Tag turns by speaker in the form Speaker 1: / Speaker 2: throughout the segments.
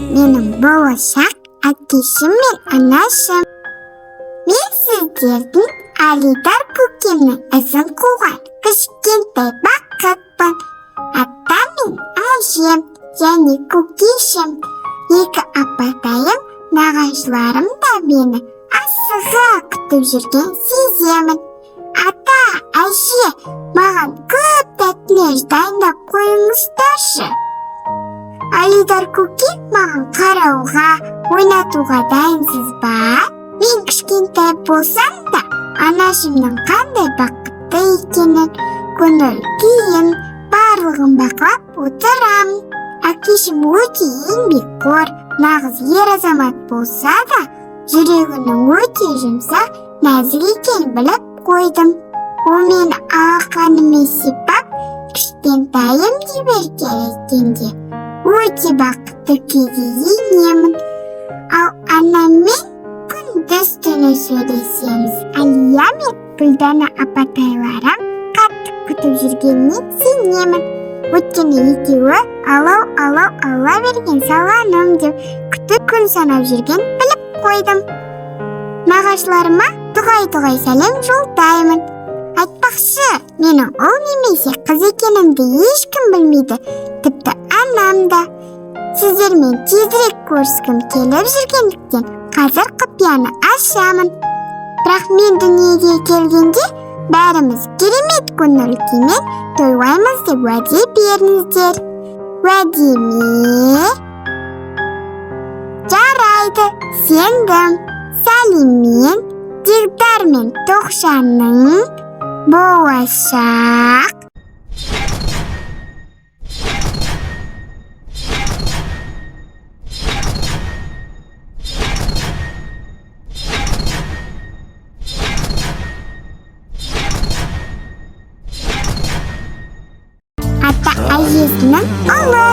Speaker 1: менің болашақ әкешім мен анашым. Мен сіздердің Алидар көкемнің ізін қуған кішкентай бақытпын. Атам мен әжем және көкешім, екі апатайым, нағашыларым да мені асыға күтіп жүрген сеземін. Ата, әже, маған көп тәттілер дайындап қойыңыздаршы. Алидар көке маған қарауға, ойнатуға дайынсыз ба? Мен кішкентай болсам да, анашымның қандай бақытты екенін, көңіл күйін барлығын бақылап отырамын. Әкешім өте еңбекқор, нағыз ер азамат болса да, жүрегінің өте жұмсақ, нәзік екенін біліп қойдым. Ол мені алақаныма сипап, кішкентайым деп еркелеткенде өте бақытты күйге енемін. Ал анаммен күндіз-түні сөйлесеміз. Алия мен Гүлдана апатайларым қатты күтіп жүргеніне сенемін. Өйткені екеуі алла берген саланым деп күтіп күн санап жүрген біліп қойдым. Нағашыларыма дұғай сәлем жолдаймын. Айтпақшы, менің ұл немесе қыз екенімді ешкім білмейді, тіпті анам да. Сіздермен тезірек көріскім келіп жүргендіктен қазір құпияны ашамын. Бірақ мен дүниеге келгенде бәріміз керемет көңіл күймен тойлаймыз деп уәде беріңіздер. Уәде ме? Жарайды, сендім. Сәлеммен Дилдар мен Тоқшанның болашақ. Ата әжесінің ұлы.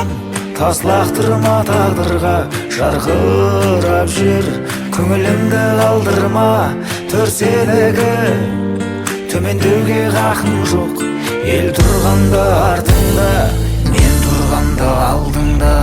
Speaker 2: Таслақтырма тағдырға, жарқырап жүр, көңілімді қалдырма, төрселігі төмендеуге хақым жоқ. Ел тұрғанда артыңда, мен тұрғанда алдыңда.